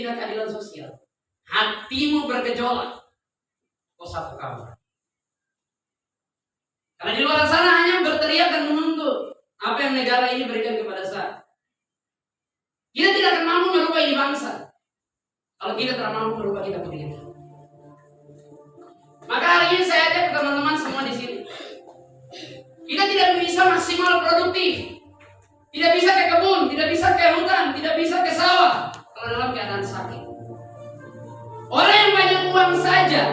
tidak keadilan sosial, hatimu bergejolak, kau satu kabar. Karena di luar sana hanya berteriak dan menuntut apa yang negara ini berikan kepada saya. Kita tidak akan mampu merubah ini bangsa kalau kita tidak mampu merubah kita sendiri. Maka hari ini saya ajak teman-teman semua di sini. Kita tidak bisa maksimal produktif, tidak bisa ke kebun, tidak bisa ke hutan, tidak bisa ke sawah kalau dalam keadaan sakit. Orang yang banyak uang saja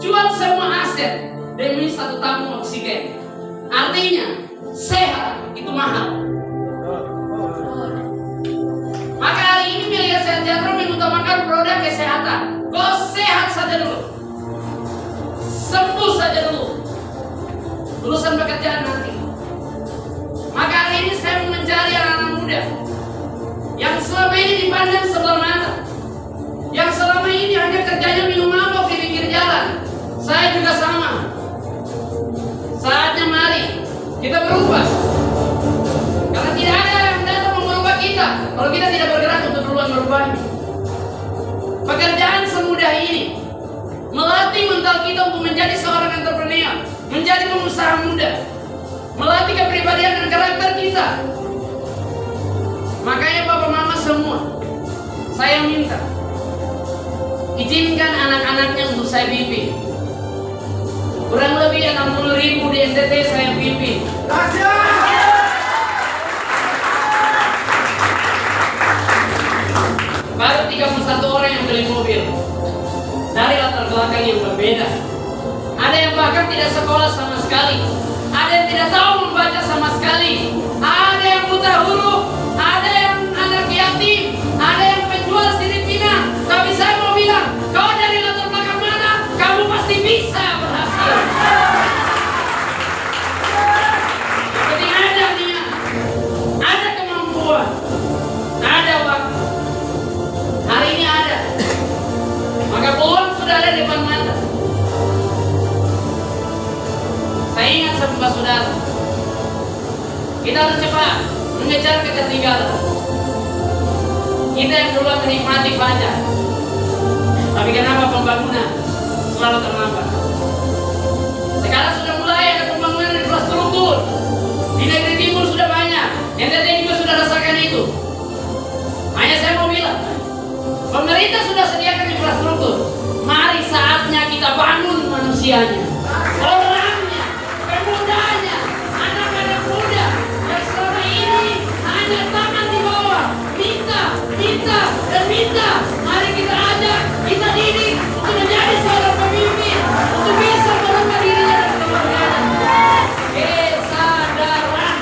jual semua aset demi satu tabung oksigen. Artinya sehat itu mahal. Maka hari ini Melia Sejahtera mengutamakan produk kesehatan. Kau sehat saja dulu, sembuh saja dulu, urusan pekerjaan nanti. Maka hari ini saya mencari anak-anak muda yang selama ini dipandang sebelah mata, yang selama ini hanya kerjanya minum mabok di pinggir jalan. Saya juga sama. Saatnya mari kita berubah. Karena tidak ada yang datang mengubah kita kalau kita tidak bergerak untuk duluan merubahnya. Pekerjaan semudah ini melatih mental kita untuk menjadi seorang entrepreneur, menjadi pengusaha muda, melatih kepribadian dan karakter kita. Makanya Bapak Mama semua, saya minta izinkan anak-anaknya untuk saya pimpin. Kurang lebih 60.000 di NTT saya pimpin. Baru 31 orang yang beli mobil dari latar belakang yang berbeda. Ada yang bahkan tidak sekolah sama sekali, ada yang tidak tahu membaca sama sekali, ada yang buta huruf, ada yang anak yatim, ada yang penjual sirip pinang. Tapi saya mau bilang, kau dari latar belakang mana, kamu pasti bisa berhasil. Yang penting ada niat, ada kemampuan, ada waktu. Hari ini ada, maka peluang sudah ada di depan mata. Saya ingat sama saudara, kita harus cepat mengejar ketertinggalan. Kita yang duluan menikmati fajar, tapi kenapa pembangunan selalu terlambat? Sekarang sudah mulai ada pembangunan infrastruktur. Di negeri timur sudah banyak, NTT juga sudah rasakan itu. Hanya saya mau bilang, pemerintah sudah sediakan infrastruktur. Mari saatnya kita bangun manusianya, orangnya, pemudanya, anak-anak muda yang selama ini hanya tangan di bawah, minta, dan minta. Mari kita ajak, kita didik untuk menjadi seorang pemimpin, untuk bisa merubah dirinya dan keluarganya. Kesadaran,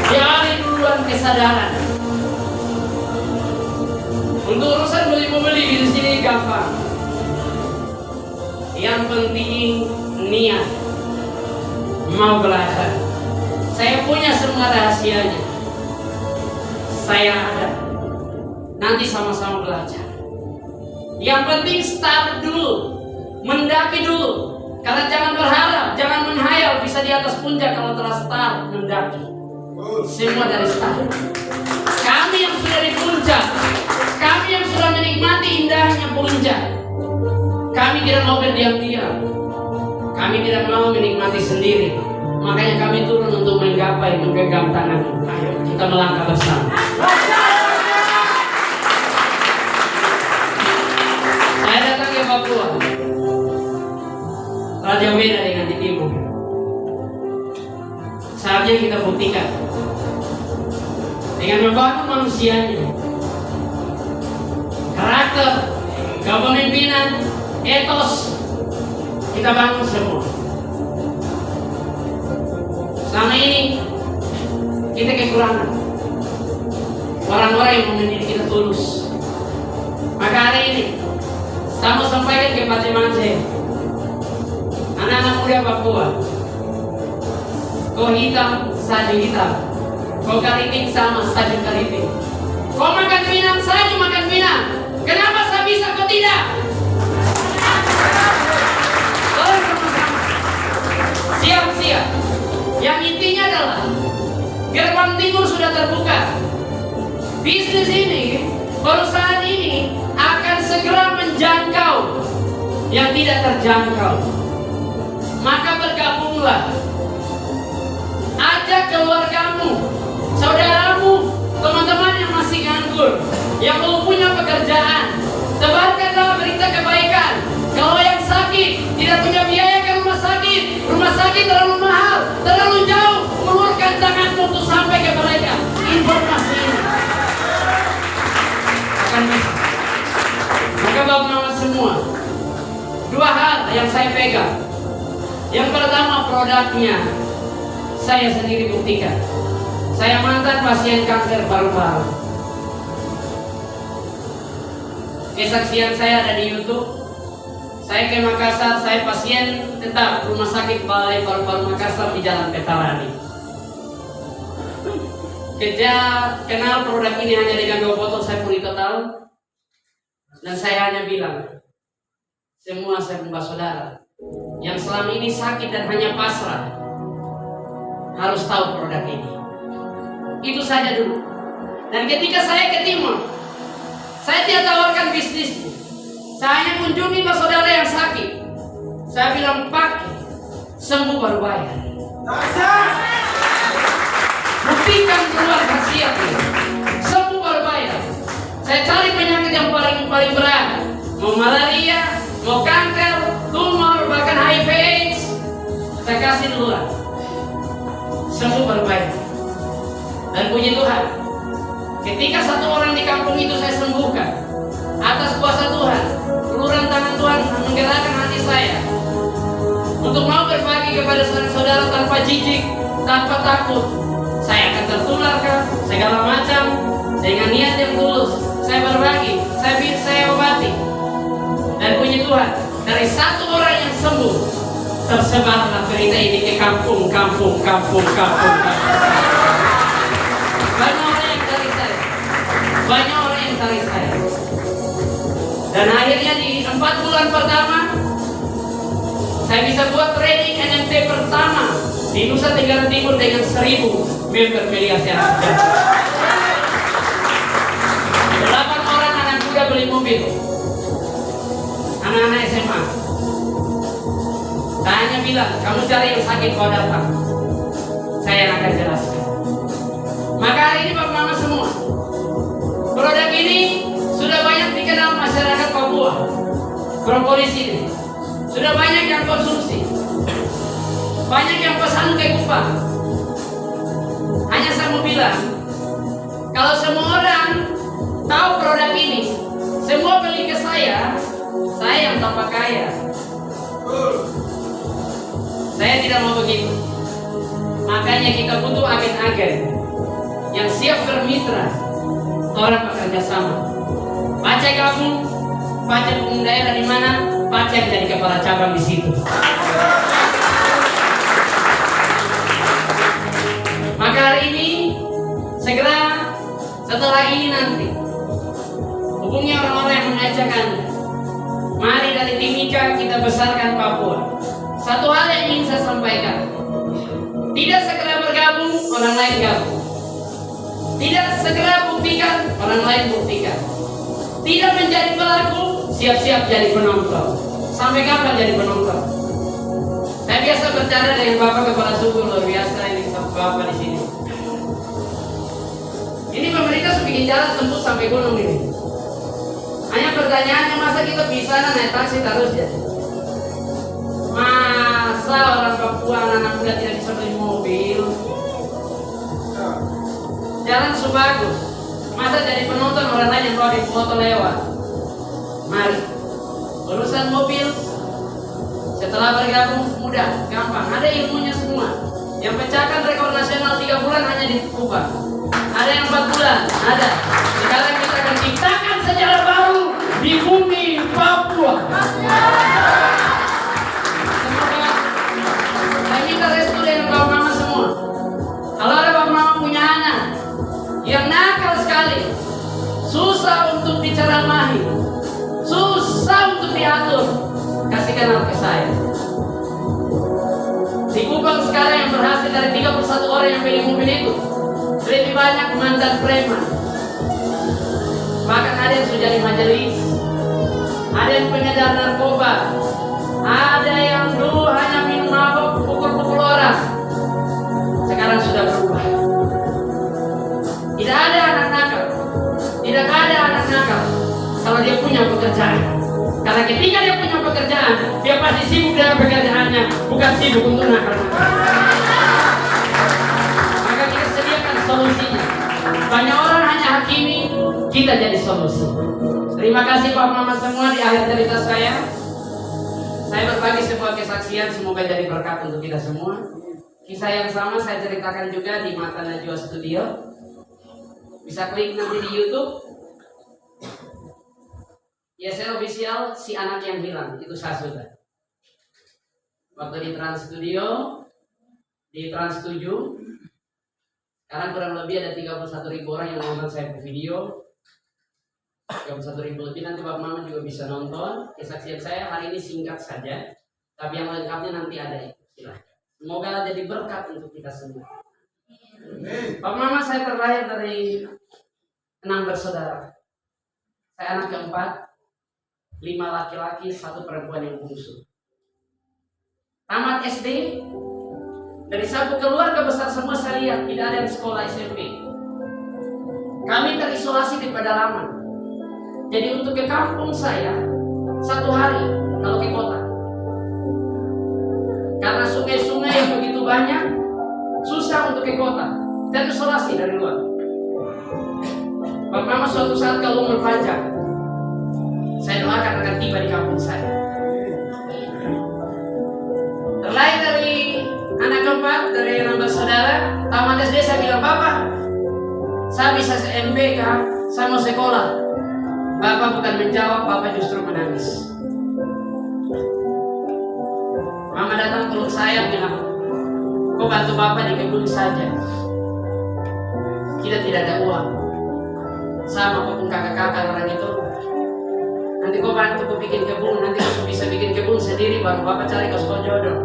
cari duluan kesadaran. Untuk urusan beli-membeli di sini gampang. Yang penting niat, mau belajar. Saya punya semua rahasianya. Saya ada. Nanti sama-sama belajar. Yang penting start dulu, mendaki dulu. Karena jangan berharap, jangan menghayal bisa di atas puncak kalau telah start mendaki. Semua dari start. Kami yang sudah di puncak, kami yang sudah menikmati indahnya puncak, kami tidak mau berdiam-diam. Kami tidak mau menikmati sendiri. Makanya kami turun untuk menggapai, menggenggam tangan. Ayo kita melangkah bersama. Saya datang ke Papua. Raja beda dengan di timur. Saatnya kita buktikan dengan membangun manusianya, karakter, kepemimpinan, etos, kita bangun semua. Selama ini kita kekurangan orang-orang yang mendidik kita tulus. Maka hari ini saya mau sampaikan ke Pace-Mace, anak-anak muda Papua, kau hitam, saya hitam. Kau keriting sama, saya keriting. Kau makan minang, saya makan minang. Kenapa saya bisa, kau tidak? Tolong sama-sama. Siap-siap. Yang intinya adalah gerbang timur sudah terbuka. Bisnis ini, perusahaan ini yang tidak terjangkau. Maka bergabunglah. Ajak keluargamu, saudaramu, teman-teman yang masih nganggur, yang belum punya pekerjaan. Sebarkanlah berita kebaikan. Kalau yang sakit tidak punya biaya ke rumah sakit terlalu mahal, terlalu jauh, ulurkan tanganmu untuk sampai ke mereka. Informasi ini akan bisa. Maka bapak-bapak semua, dua hal yang saya pegang. Yang pertama, produknya saya sendiri buktikan. Saya mantan pasien kanker paru-paru. Kesaksian saya ada di YouTube. Saya ke Makassar, saya pasien tetap rumah sakit Balai Paru-Paru Makassar di Jalan Petarani. Kenal produk ini hanya dengan 2 botol, saya pulih total. Dan saya hanya bilang, semua saya mbak saudara yang selama ini sakit dan hanya pasrah harus tahu produk ini. Itu saja dulu. Dan ketika saya ke Timur, saya tidak tawarkan bisnisnya. Saya hanya kunjungi mbak saudara yang sakit. Saya bilang pakai, sembuh baru bayar. Buktikan keluar khasiatnya, sembuh baru bayar. Saya cari penyakit yang paling berat, mau malaria, mau kanker, tumor, bahkan HIV/AIDS. Saya kasih duluan, sembuh baru bayar. Dan puji Tuhan, ketika satu orang di kampung itu saya sembuhkan atas kuasa Tuhan, uluran tangan Tuhan menggerakkan hati saya untuk mau berbagi kepada saudara tanpa jijik, tanpa takut. Saya akan tertularkan segala macam dengan niat yang tulus. Saya berbagi, saya obati. Dan puji Tuhan, dari satu orang yang sembuh, tersebarlah berita ini ke kampung. Banyak orang yang cari saya. Dan akhirnya di 4 bulan pertama, saya bisa buat training NMT pertama di Nusa Tenggara Timur dengan 1000 member media sehat. 8 orang anak muda beli mobil, anak-anak SMA. Saya hanya bilang, kamu cari yang sakit kau datang, saya yang akan jelaskan. Maka hari ini bapak mama semua, produk ini sudah banyak dikenal masyarakat Papua. Propolis ini sudah banyak yang konsumsi, banyak yang pesan ke Kupang. Hanya saya mau bilang, kalau semua orang tahu produk ini, semua beli ke saya yang tambah kaya. Saya tidak mau begitu. Makanya kita butuh agen-agen yang siap bermitra, orang bekerja sama. Baca kamu, baca umum daerah di mana, baca yang jadi kepala cabang di situ. Maka hari ini segera setelah ini nanti hubungi orang-orang yang mengajak Anda. Mari dari Timika kita besarkan Papua. Satu hal yang ingin saya sampaikan, tidak segera bergabung, orang lain gabung. Tidak segera buktikan, orang lain buktikan. Tidak menjadi pelaku, siap-siap jadi penonton. Sampai kapan jadi penonton? Saya biasa bercanda dengan Bapak Kepala Suku, luar biasa ini Bapak di sini. Ini pemerintah sudah bikin jalan tembus sampai gunung ini. Hanya pertanyaannya, masa kita bisa naik taksi terus ya? Masa orang Papua anak muda tidak bisa beli mobil? Jalan sebagus. Masa jadi penonton orang lain yang bawa di foto lewat? Mari. Urusan mobil setelah bergabung mudah, gampang. Ada ilmunya semua. Yang pecahkan rekor nasional 3 bulan hanya di Kupang. Ada yang 4 bulan, ada. Sekarang kita akan ciptakan sejarah baru di bumi Papua. Semoga saya minta restu dengan bapak mama semua. Kalau ada bapak mama punya anak yang nakal sekali, susah untuk diceramahi, susah untuk diatur, kasih kenal ke saya. Di Kupang sekarang yang berhasil dari 31 orang yang beli mobil itu, lebih banyak mantan preman. Bahkan ada yang sudah jadi majelis, ada yang pengedar narkoba, kalau dia punya pekerjaan. Karena ketika dia punya pekerjaan, dia pasti sibuk dengan pekerjaannya, bukan sibuk untuk nakal. Maka kita sediakan solusinya. Banyak orang hanya hakimi, kita jadi solusi. Terima kasih Pak Mama semua. Di akhir cerita saya berbagi sebuah kesaksian, semoga jadi berkat untuk kita semua. Kisah yang sama saya ceritakan juga di Mata Najwa Studio. Bisa klik nanti di YouTube. YSL Official, si anak yang hilang, itu saya sudah. Waktu di Trans Studio, di Trans 7, sekarang kurang lebih ada 31.000 orang yang nonton saya video. 31.000 lebih, nanti Bapak Mama juga bisa nonton. Kesaksian saya hari ini singkat saja, tapi yang lengkapnya nanti ada ya. Silahkan. Semoga jadi berkat untuk kita semua. Bapak Mama, saya terlahir dari 6 bersaudara. Saya anak keempat, 5 laki-laki, 1 perempuan yang bungsu. Tamat SD, dari satu keluarga besar semua saya lihat tidak ada yang sekolah SMP. Kami terisolasi di pedalaman. Jadi untuk ke kampung saya 1 hari kalau ke kota. Karena sungai-sungai yang begitu banyak, susah untuk ke kota. Terisolasi dari luar. Bapak Mama suatu saat kalau umur panjang, saya doakan akan tiba di kampung saya. Terlahir dari anak keempat, dari 6 bersaudara, tamat SD saya bilang, Bapak, saya bisa MBK, saya mau sekolah. Bapak bukan menjawab, Bapak justru menangis. Mama datang peluk saya bilang, kau bantu Bapak di kebun saja. Kita tidak ada uang. Sama maupun kakak-kakak orang itu. Nanti kau bantu kau bikin kebun, nanti kau bisa bikin kebun sendiri, baru Bapak cari kau sekolah jodoh.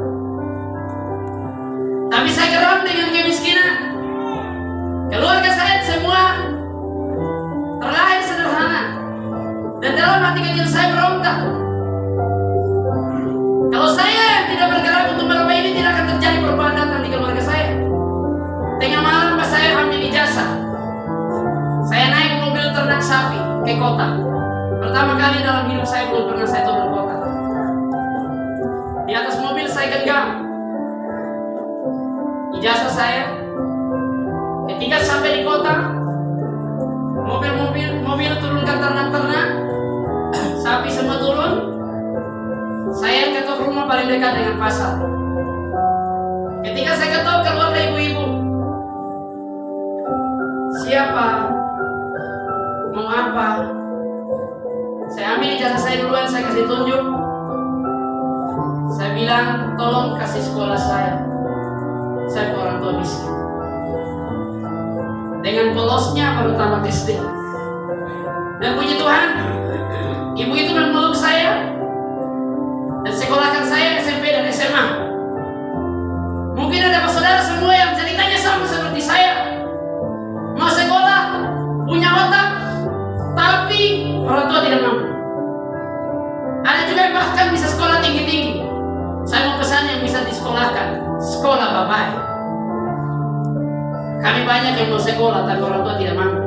Tapi saya geram dengan kemiskinan. Keluarga saya semua terlahir sederhana. Dan dalam hati kecil saya berontak. Kalau saya tidak bergerak untuk merubah ini, tidak akan terjadi perubahan datang di keluarga saya. Tengah malam pas saya ambil ijazah, saya naik mobil ternak sapi ke kota. Pertama kali dalam hidup saya, belum pernah saya turun kota. Di atas mobil saya genggam ijazah saya. Ketika sampai di kota, mobil turunkan ternak-ternak, sapi semua turun. Saya ketok rumah paling dekat dengan pasar. Ketika saya ketok, keluarlah ibu-ibu. Siapa? Mau apa? Saya ambil ijazah saya duluan, saya kasih tunjuk. Saya bilang, tolong kasih sekolah saya. Saya orang tua miskin. Dengan polosnya baru tamat SD. Dan puji Tuhan, ibu itu memeluk saya dan sekolahkan saya SMP dan SMA. Mungkin ada saudara semua yang ceritanya sama seperti saya, mau sekolah, punya otak, tapi orang tua tidak mampu. Ada juga yang bahkan bisa sekolah tinggi-tinggi. Saya mau pesan yang bisa disekolahkan, sekolah babai. Kami banyak yang mau sekolah, tapi orang tua tidak mampu.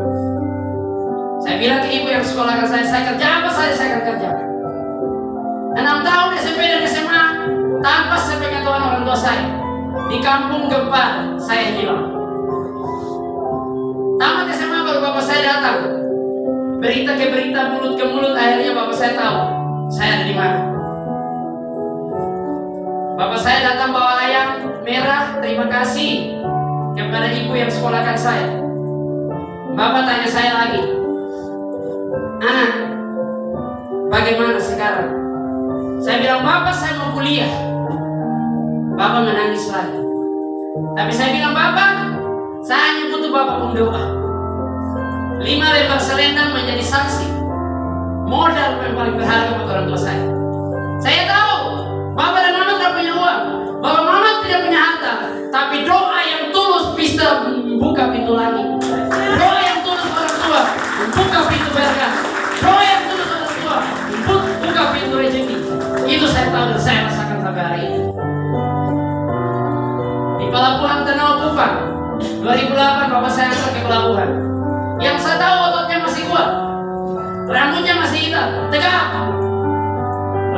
Saya bilang ke ibu yang sekolahkan saya kerja apa saja saya akan kerjakan. 6 tahun SMP dan SMA tanpa sepengetahuan orang tua saya. Di kampung Gempar saya hilang. Tamat SMA baru bapak saya datang. Berita ke berita, mulut ke mulut, akhirnya bapak saya tahu saya ada di mana. Bapak saya datang bawa ayam merah, terima kasih kepada ibu yang sekolahkan saya. Bapak tanya saya lagi, anak, bagaimana sekarang? Saya bilang, Bapak saya mau kuliah. Bapak menangis lagi. Tapi saya bilang, Bapak, saya hanya butuh Bapak mendoa. 5 lembar selendang menjadi saksi. Modal yang paling berharga buat orang tua saya. Saya tahu, Bapak dan Mama tidak punya uang. Bapak Mama tidak punya harta. Tapi doa yang tulus bisa membuka pintu langit. Doa yang tulus orang tua membuka pintu berkah. Doa yang tulus orang tua membuka pintu rezeki. Itu saya tahu dan saya rasakan sampai hari ini. Di pelabuhan Tenau Kupang 2008 bapak saya antar ke pelabuhan. Yang saya tahu ototnya masih kuat, rambutnya masih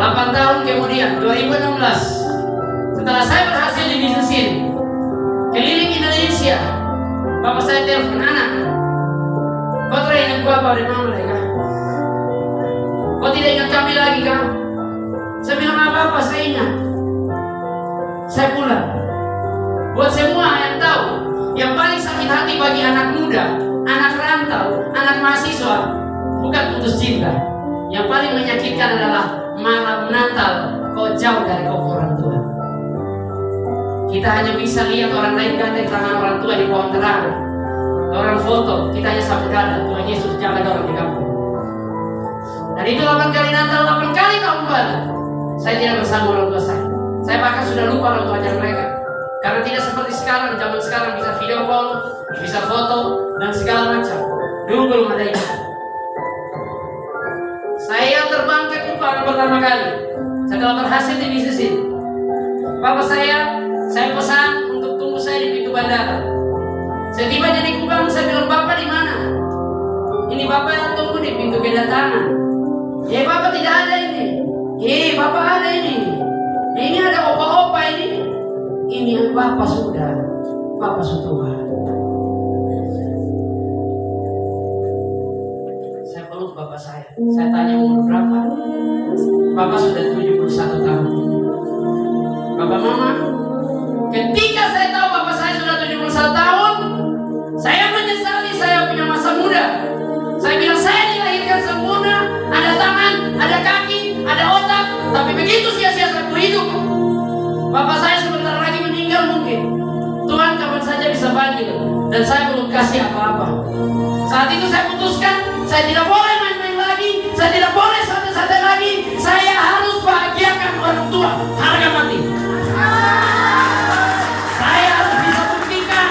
8 tahun kemudian, 2016, setelah saya berhasil di bisnisin keliling Indonesia, bapak saya telepon, anak, kau teringat bapak dan mama lagi kah? Kau tidak ingat kami lagi kah? Saya bilang apa-apa, saya ingat. Saya pulang. Buat semua yang tahu, yang paling sakit hati bagi anak muda, anak rantau, anak mahasiswa, bukan putus cinta. Yang paling menyakitkan adalah malam Natal kau jauh dari kau orang tua. Kita hanya bisa lihat orang lain gandeng tangan orang tua di pohon terang, orang foto, kita hanya sambut dada, Tuhan Yesus jaga orang di kampung. Dan itu 8 kali Natal, 8 kali tahun baru saya tidak bersama orang tua saya. Saya bahkan sudah lupa orang tuanya mereka. Karena tidak seperti sekarang, zaman sekarang bisa video call, bisa foto, dan segala macam. Dulu belum ada itu. Saya terbang ke Kupang pertama kali setelah berhasil di bisnis ini. Bapak saya pesan untuk tunggu saya di pintu bandara. Saya tiba di Kupang, saya bilang, Bapak di mana? Ini Bapak yang tunggu di pintu kedatangan. Bapak tidak ada ini. Bapak ada ini. Ini ada opa-opa ini. Ini yang Bapak sudah tua. Saya peluk Bapak saya tanya umur berapa. Bapak sudah 71 tahun. Bapak Mama, ketika saya tahu Bapak saya sudah 71 tahun, saya menyesali saya punya masa muda. Saya bilang saya dilahirkan sempurna, ada tangan, ada kaki, ada otak, tapi begitu sia-sia saya hidup. Bapak saya sebentar lagi meninggal mungkin. Tuhan kapan saja bisa panggil. Dan saya belum kasih apa-apa. Saat itu saya putuskan, saya tidak boleh main-main lagi. Saya tidak boleh santai-santai lagi. Saya harus bahagiakan orang tua. Harga mati. Saya harus bisa buktikan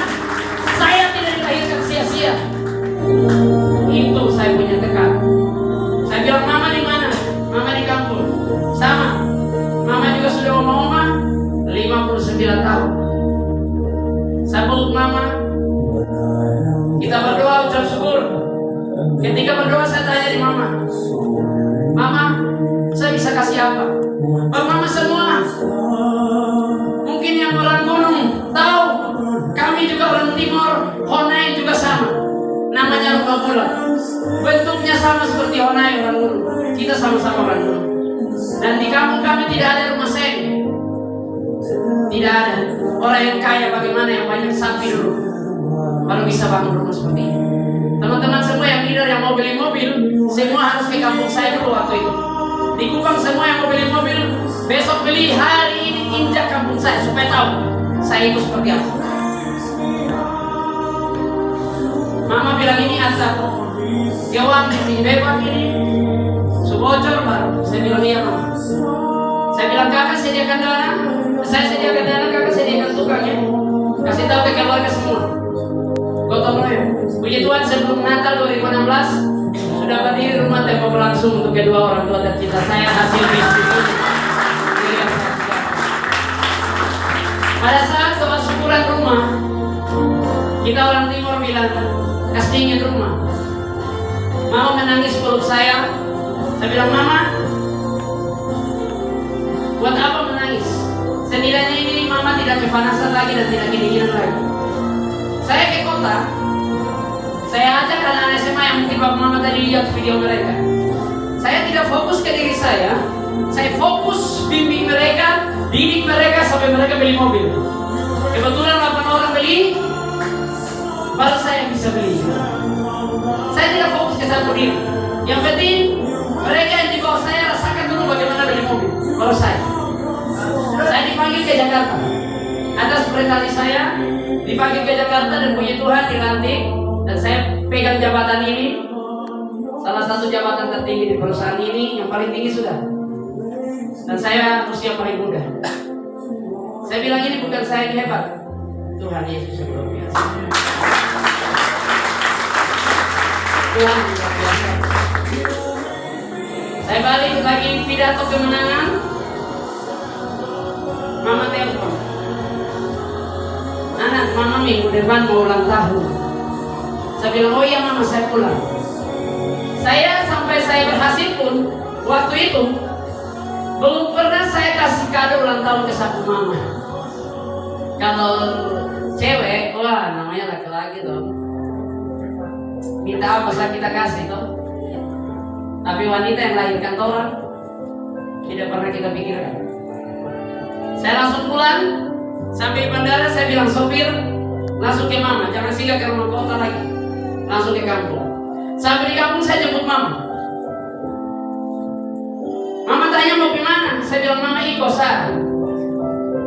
saya tidak dilahirkan sia-sia. Itu saya punya tekad. Saya bilang, Mama di mana? Mama di kampung. Sama. Mama juga sudah oma-oma 59 tahun. Saya peluk Mama. Kita berdoa ucap syukur. Ketika berdoa saya tanya di Mama, Mama, saya bisa kasih apa? Pak Mama semua, mungkin yang orang gunung tahu, kami juga orang timur, Honai juga sama. Namanya rumah bulan. Bentuknya sama seperti Honai orang gunung. Kita sama-sama orang gunung. Dan di kampung kami tidak ada rumah seng. Tidak ada. Orang yang kaya bagaimana yang banyak sapi dulu baru bisa bangun rumah seperti ini. Teman-teman semua yang leader yang mau beli mobil, semua harus ke kampung saya dulu waktu itu. Di Kupang semua yang mau beli mobil, besok beli hari ini injak kampung saya supaya tahu saya itu seperti apa. Mama bilang ini asap, gawang ini bebek ini, subocor baru. Saya bilang iya Mama. Saya bilang kakak sediakan dana. Saya sediakan dana, kakak sediakan tukangnya. Kasih tahu ke keluarga semua. Gotong royong. Puji Tuhan, sebelum Natal 2016 sudah berdiri rumah tembok langsung untuk kedua orang tua tercinta saya hasil bisnis ini. Pada saat doa syukuran rumah, kita orang timur bilang kas dingin rumah. Mama menangis peluk saya. Saya bilang, Mama, buat apa menangis? Setidaknya ini Mama tidak kepanasan lagi dan tidak kedinginan lagi. Saya ke kota, saya ajak anak-anak SMA yang mungkin Bapak Mama tadi lihat video mereka. Saya tidak fokus ke diri saya fokus bimbing mereka, didik mereka sampai mereka beli mobil. Kebetulan 8 orang beli, baru saya bisa beli. Saya tidak fokus ke satu diri. Yang penting mereka yang di bawah saya rasakan dulu bagaimana beli mobil. Baru saya dipanggil ke Jakarta. Atas perintah saya dipanggil ke Jakarta dan puji Tuhan dilantik dan saya pegang jabatan ini, salah satu jabatan tertinggi di perusahaan ini, yang paling tinggi sudah. Dan saya usia paling muda. Saya bilang ini bukan saya yang hebat, Tuhan Yesus yang luar biasa. Tuhan luar biasa. Saya balik lagi pidato kemenangan. Mama telepon, anak, Mama minggu depan mau ulang tahun. Saya bilang, oh iya Mama, saya pulang. Saya sampai saya berhasil pun waktu itu Belum pernah saya kasih kado ulang tahun ke sapu mama. Kalau cewek, wah namanya laki-laki tuh. Minta apa saja kita kasih tuh. Tapi wanita yang lahirkan orang tidak pernah kita pikirkan. Saya langsung pulang, sampai bandara saya bilang sopir, langsung ke mama, jangan singgah ke rumah kota lagi, langsung ke kampung. Sampai di kampung saya jemput mama. Mama tanya mau kemana? Saya bilang mama ikut sah.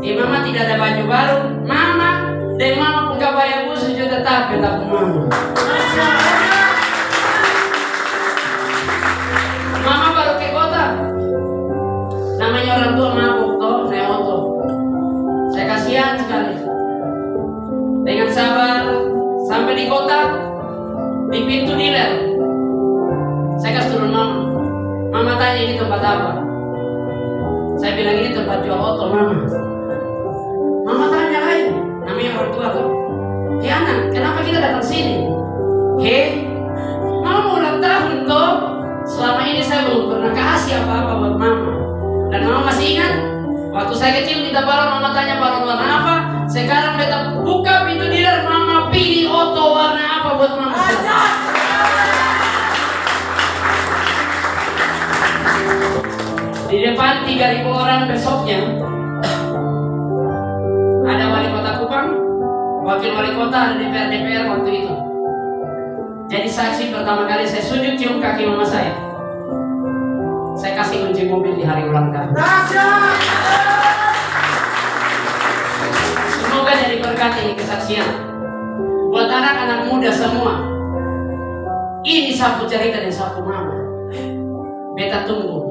Mama tidak ada baju baru, mama dan mama pun gak bayar bus juga tetap mama. Mama baru ke kota. Namanya orang tua mabuk toh, naik motor. Saya kasihan sekali. Dengan sabar sampai di kota, di pintu dealer. Saya kasih turun mama. Mama tanya ini tempat apa? Saya bilang ini tempat jual oto mama. Mama tanya lain, namanya orang tua tuh. Anak, kenapa kita datang sini? Mama ulang tahun toh. Selama ini saya belum pernah kasih apa-apa buat mama. Dan mama masih ingat waktu saya kecil minta balon, mama tanya balon warna apa. Sekarang beta buka pintu dealer, mama pilih oto warna apa buat mama. Di depan 3.000 orang besoknya ada wali kota Kupang, wakil wali kota, ada DPR waktu itu. Jadi saksi pertama kali saya sujud cium kaki mama saya. Saya kasih kunci mobil di hari ulang tahun. Semoga jadi berkat ini kesaksian buat anak-anak muda semua. Ini sapu cerita dan sapu mama. Beta tunggu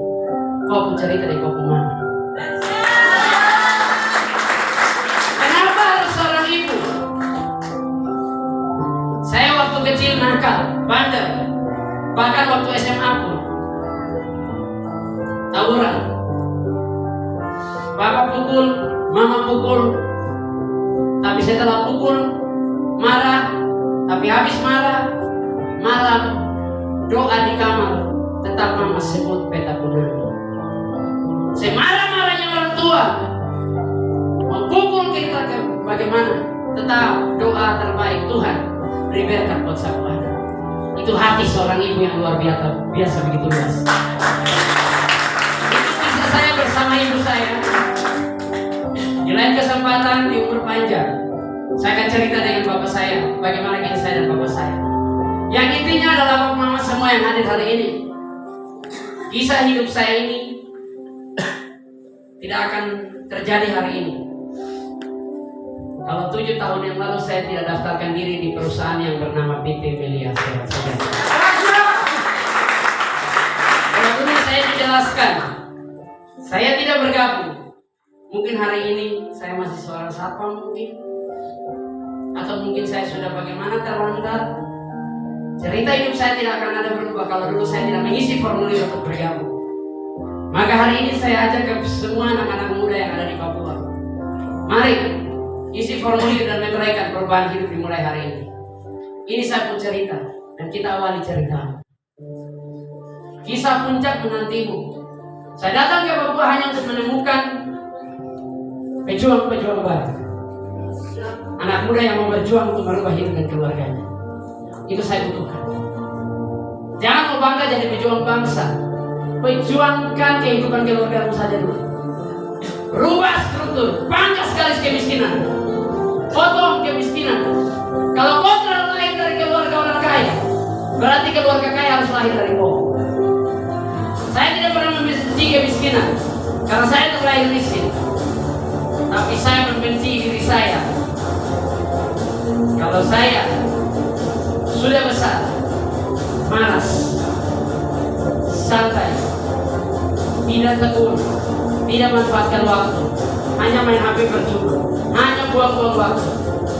kau pun cerita dari kau mama. Kenapa harus seorang ibu? Saya waktu kecil nakal, bandel, bahkan waktu SMA pun tawuran. Bapak pukul, mama pukul, tapi setelah pukul marah, tapi habis marah, malam doa di kamar, tetap mama sebut beta punah. Semarah-marahnya orang tua memukul kita bagaimana, tetap doa terbaik Tuhan beri berkat buat sahabat. Itu hati seorang ibu yang luar biasa begitu luas. Itu kisah saya bersama ibu saya. Di lain kesempatan di umur panjang saya akan cerita dengan bapak saya bagaimana kisah saya dan bapak saya. Yang intinya adalah mama semua yang hadir hari ini. Kisah hidup saya ini tidak akan terjadi hari ini kalau 7 tahun yang lalu saya tidak daftarkan diri di perusahaan yang bernama PT Melia Sewa. Kalau dulu saya dijelaskan, saya tidak bergabung. Mungkin hari ini saya masih seorang satpam mungkin, atau mungkin saya sudah bagaimana terlantar. Cerita hidup saya tidak akan ada berubah kalau dulu saya tidak mengisi formulir untuk bergabung. Maka hari ini saya ajak ke semua anak-anak muda yang ada di Papua. Mari isi formulir dan meteraikan perubahan hidup dimulai hari ini. Ini saya pun cerita dan kita awali cerita. Kisah puncak menantimu. Saya datang ke Papua hanya untuk menemukan pejuang-pejuang baru. Anak muda yang mau berjuang untuk merubah hidup dan keluarganya. Itu saya butuhkan. Jangan mau bangga jadi pejuang bangsa. Perjuangkan kehidupan keluargamu saja dulu. Rubah struktur, pangkas garis kemiskinan, potong kemiskinan. Kalau kau lahir dari keluarga orang kaya, berarti keluarga kaya harus lahir dari kau. Saya tidak pernah membenci kemiskinan, karena saya terlahir miskin. Tapi saya membenci diri saya. Kalau saya sudah besar, malas, santai, tidak tekun, tidak manfaatkan waktu, hanya main HP percuma, hanya buang-buang waktu.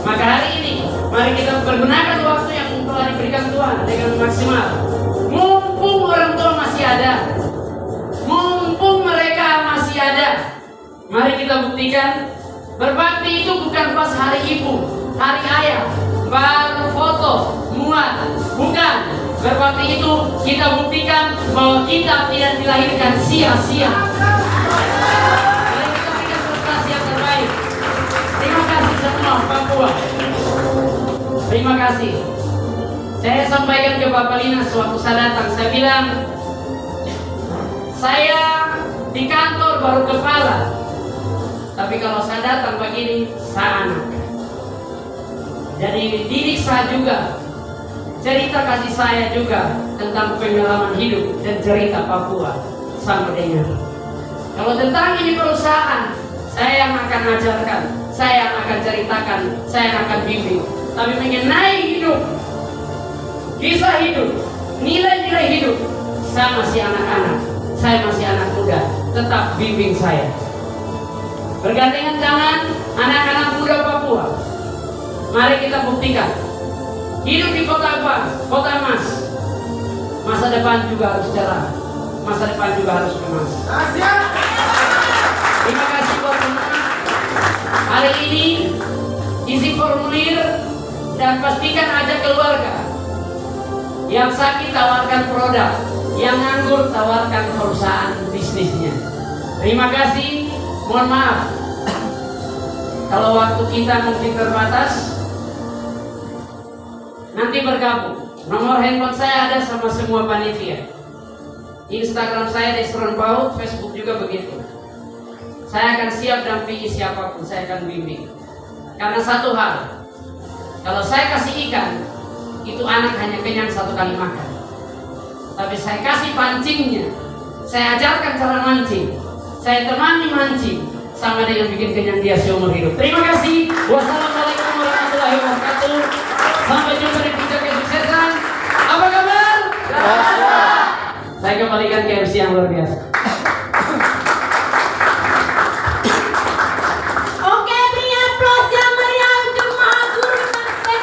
Maka hari ini mari kita pergunakan waktu yang telah diberikan Tuhan dengan maksimal. Mumpung orang tua masih ada, mumpung mereka masih ada, mari kita buktikan berbakti itu bukan pas hari ibu, hari ayah, baru foto, muat, bukan. Berarti itu kita buktikan bahwa kita tidak dilahirkan sia-sia. Kita berikan prestasi yang terbaik. Terima kasih semua Papua. Terima kasih. Saya sampaikan ke Bapak Linas waktu saya datang, saya bilang, saya di kantor baru kepala, tapi kalau saya datang begini, saya anak. Jadi didik saya juga, cerita kasih saya juga tentang pengalaman hidup dan cerita Papua sama dengan. Kalau tentang ini perusahaan, saya yang akan ajarkan, saya yang akan ceritakan, saya yang akan bimbing. Tapi mengenai hidup, kisah hidup, nilai-nilai hidup, saya masih anak-anak, saya masih anak muda, tetap bimbing saya. Bergandengan tangan anak-anak muda Papua, mari kita buktikan hidup di kota apa? Kota emas. Masa depan juga harus cerah, masa depan juga harus emas. Terima kasih buat semua. Hari ini isi formulir dan pastikan ajak keluarga. Yang sakit tawarkan produk, yang nganggur tawarkan perusahaan bisnisnya. Terima kasih. Mohon maaf kalau waktu kita mungkin terbatas. Nanti bergabung. Nomor handphone saya ada sama semua panitia. Instagram saya Desron Paut, Facebook juga begitu. Saya akan siap dampingi siapapun, saya akan bimbing. Karena satu hal, kalau saya kasih ikan, itu anak hanya kenyang satu kali makan. Tapi saya kasih pancingnya, saya ajarkan cara mancing, saya temani mancing, sama dengan bikin kenyang dia seumur hidup. Terima kasih. Wassalamualaikum warahmatullahi wabarakatuh. Sampai jumpa di puncak kesuksesan. Apa kabar? Saya kembalikan ke MC yang luar biasa.